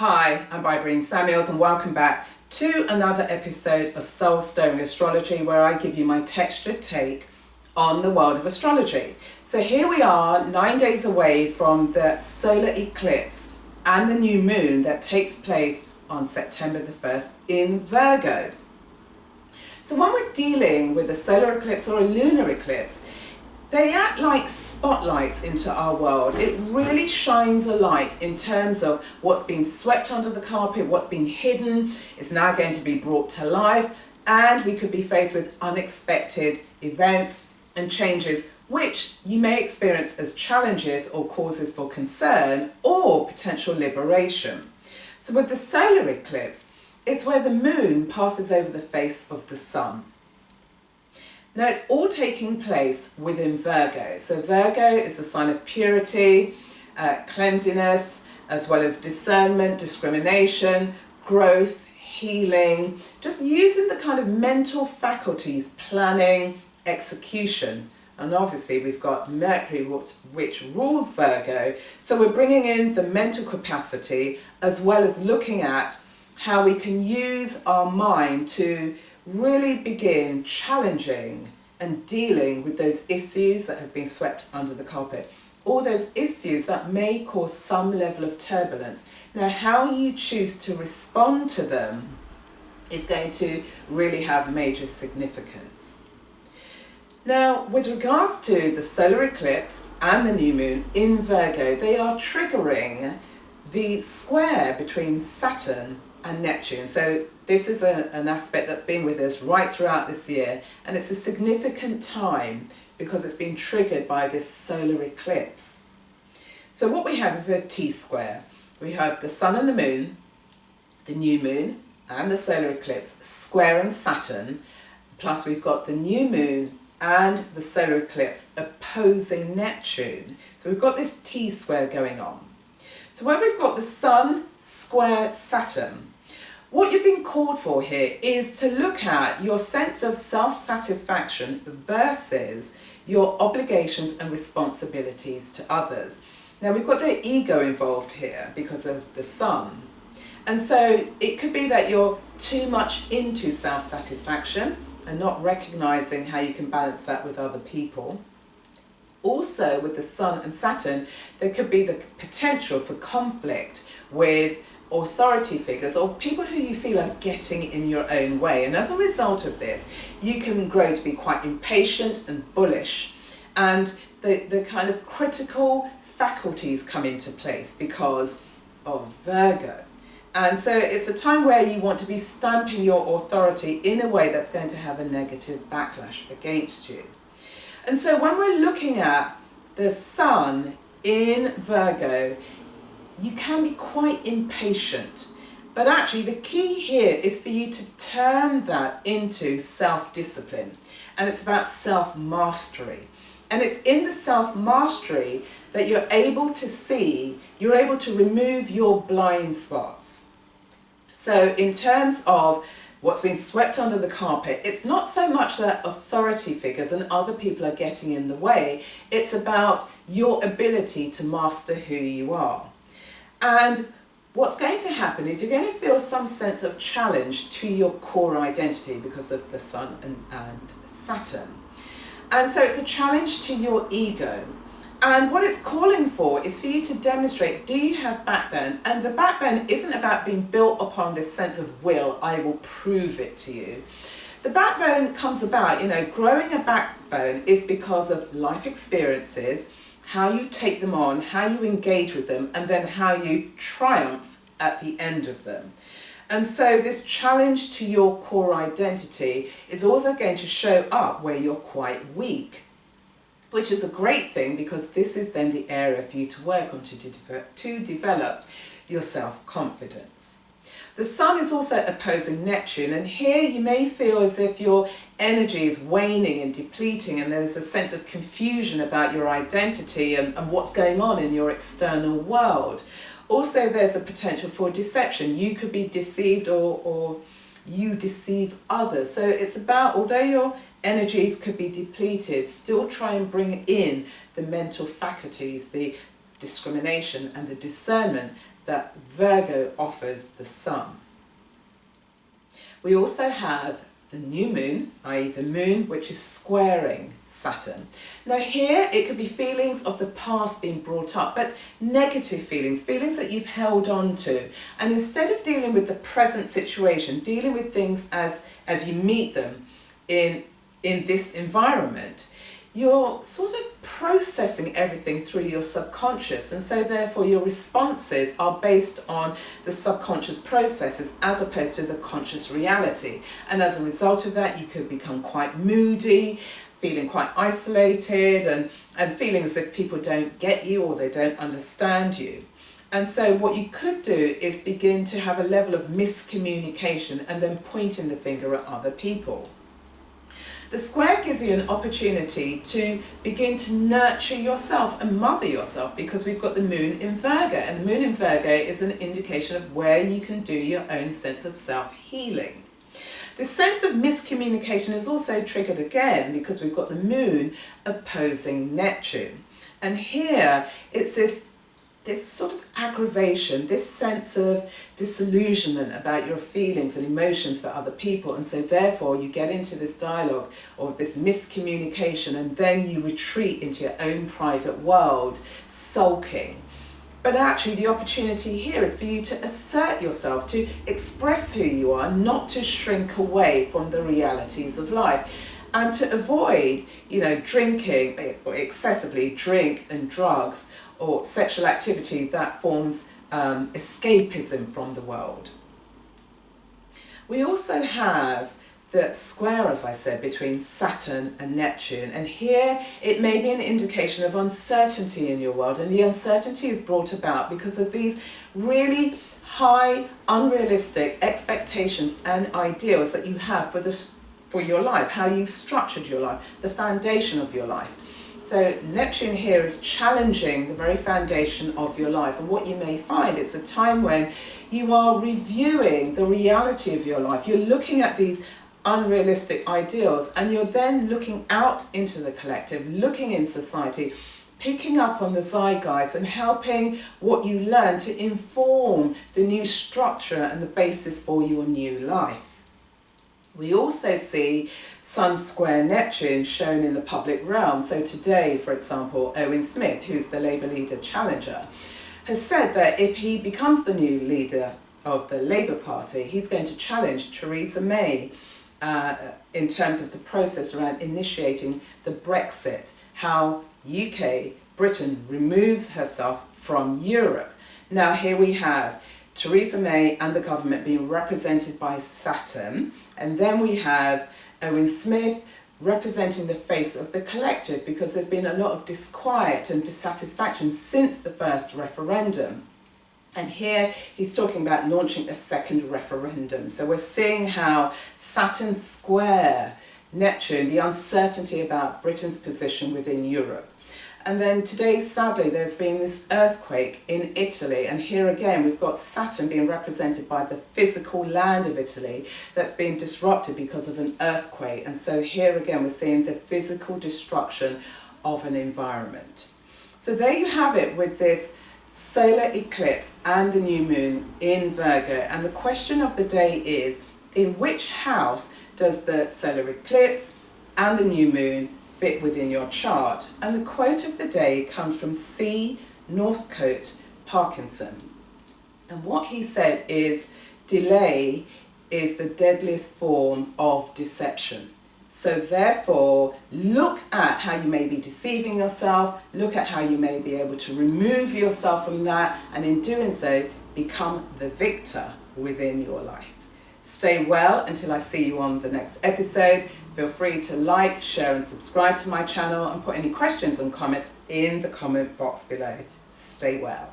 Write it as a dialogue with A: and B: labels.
A: Hi, I'm Bybreen Samuels and welcome back to another episode of Soul Stirring Astrology, where I give you my textured take on the world of astrology. So here we are, 9 days away from the solar eclipse and the new moon that takes place on September the 1st in Virgo. So when we're dealing with a solar eclipse or a lunar eclipse, they act like spotlights into our world. It really shines a light in terms of what's been swept under the carpet, what's been hidden is now going to be brought to life, and we could be faced with unexpected events and changes which you may experience as challenges or causes for concern or potential liberation. So with the solar eclipse, it's where the moon passes over the face of the sun. Now it's all taking place within Virgo. So Virgo is a sign of purity, cleanliness, as well as discernment, discrimination, growth, healing, just using the kind of mental faculties, planning, execution. And obviously we've got Mercury, which rules Virgo. So we're bringing in the mental capacity as well as looking at how we can use our mind to really begin challenging and dealing with those issues that have been swept under the carpet, or those issues that may cause some level of turbulence. Now, how you choose to respond to them is going to really have major significance. Now, with regards to the solar eclipse and the new moon in Virgo, they are triggering the square between Saturn and Neptune. So this is an aspect that's been with us right throughout this year, and it's a significant time because it's been triggered by this solar eclipse. So what we have is a T-square. We have the sun and the moon, the new moon and the solar eclipse squaring Saturn, plus we've got the new moon and the solar eclipse opposing Neptune. So we've got this T-square going on. So when we've got the sun square Saturn, what you've been called for here is to look at your sense of self-satisfaction versus your obligations and responsibilities to others. Now we've got the ego involved here because of the sun. And so it could be that you're too much into self-satisfaction and not recognizing how you can balance that with other people. Also with the sun and Saturn, there could be the potential for conflict with authority figures or people who you feel are getting in your own way. And as a result of this, you can grow to be quite impatient and bullish. And the kind of critical faculties come into place because of Virgo. And so it's a time where you want to be stamping your authority in a way that's going to have a negative backlash against you. And so when we're looking at the sun in Virgo, you can be quite impatient, but actually the key here is for you to turn that into self-discipline, and it's about self-mastery. And it's in the self-mastery that you're able to see, you're able to remove your blind spots. So in terms of what's been swept under the carpet, it's not so much that authority figures and other people are getting in the way, it's about your ability to master who you are. And what's going to happen is you're going to feel some sense of challenge to your core identity because of the sun and Saturn. And so it's a challenge to your ego. And what it's calling for is for you to demonstrate, do you have backbone? And the backbone isn't about being built upon this sense of will, I will prove it to you. The backbone comes about, growing a backbone is because of life experiences, how you take them on, how you engage with them, and then how you triumph at the end of them. And so this challenge to your core identity is also going to show up where you're quite weak, which is a great thing because this is then the area for you to work on to develop your self-confidence. The sun is also opposing Neptune, and here you may feel as if your energy is waning and depleting, and there's a sense of confusion about your identity and what's going on in your external world. Also, there's a potential for deception. You could be deceived or you deceive others. So it's about, although your energies could be depleted, still try and bring in the mental faculties, the discrimination and the discernment that Virgo offers the sun. We also have the new moon, i.e. the moon which is squaring Saturn. Now here it could be feelings of the past being brought up, but negative feelings that you've held on to. And instead of dealing with the present situation, dealing with things as you meet them in this environment, you're sort of processing everything through your subconscious, and so therefore your responses are based on the subconscious processes as opposed to the conscious reality. And as a result of that, you could become quite moody, feeling quite isolated, and feeling as if people don't get you or they don't understand you. And so what you could do is begin to have a level of miscommunication and then pointing the finger at other people. The square gives you an opportunity to begin to nurture yourself and mother yourself, because we've got the moon in Virgo, and the moon in Virgo is an indication of where you can do your own sense of self-healing. The sense of miscommunication is also triggered again because we've got the moon opposing Neptune. And here it's this sort of aggravation, this sense of disillusionment about your feelings and emotions for other people, and so therefore you get into this dialogue or this miscommunication, and then you retreat into your own private world, sulking. But actually the opportunity here is for you to assert yourself, to express who you are, not to shrink away from the realities of life, and to avoid, drinking or excessively drink and drugs or sexual activity that forms escapism from the world. We also have the square, as I said, between Saturn and Neptune, and here it may be an indication of uncertainty in your world, and the uncertainty is brought about because of these really high, unrealistic expectations and ideals that you have for your life, how you've structured your life, the foundation of your life. So Neptune here is challenging the very foundation of your life, and what you may find is a time when you are reviewing the reality of your life. You're looking at these unrealistic ideals, and you're then looking out into the collective, looking in society, picking up on the zeitgeist and helping what you learn to inform the new structure and the basis for your new life. We also see Sun square Neptune shown in the public realm. So today, for example, Owen Smith, who's the Labour leader challenger, has said that if he becomes the new leader of the Labour Party, he's going to challenge Theresa May in terms of the process around initiating the Brexit, how Britain removes herself from Europe. Now here we have Theresa May and the government being represented by Saturn, and then we have Owen Smith representing the face of the collective, because there's been a lot of disquiet and dissatisfaction since the first referendum. And here he's talking about launching a second referendum. So we're seeing how Saturn square Neptune, the uncertainty about Britain's position within Europe. And then today, sadly, there's been this earthquake in Italy, and here again we've got Saturn being represented by the physical land of Italy that's been disrupted because of an earthquake. And so here again we're seeing the physical destruction of an environment. So there you have it with this solar eclipse and the new moon in Virgo. And the question of the day is, in which house does the solar eclipse and the new moon fit within your chart? And the quote of the day comes from C.Northcote Parkinson. And what he said is, delay is the deadliest form of deception. So therefore, look at how you may be deceiving yourself, look at how you may be able to remove yourself from that, and in doing so, become the victor within your life. Stay well until I see you on the next episode. Feel free to like, share and subscribe to my channel, and put any questions and comments in the comment box below. Stay well.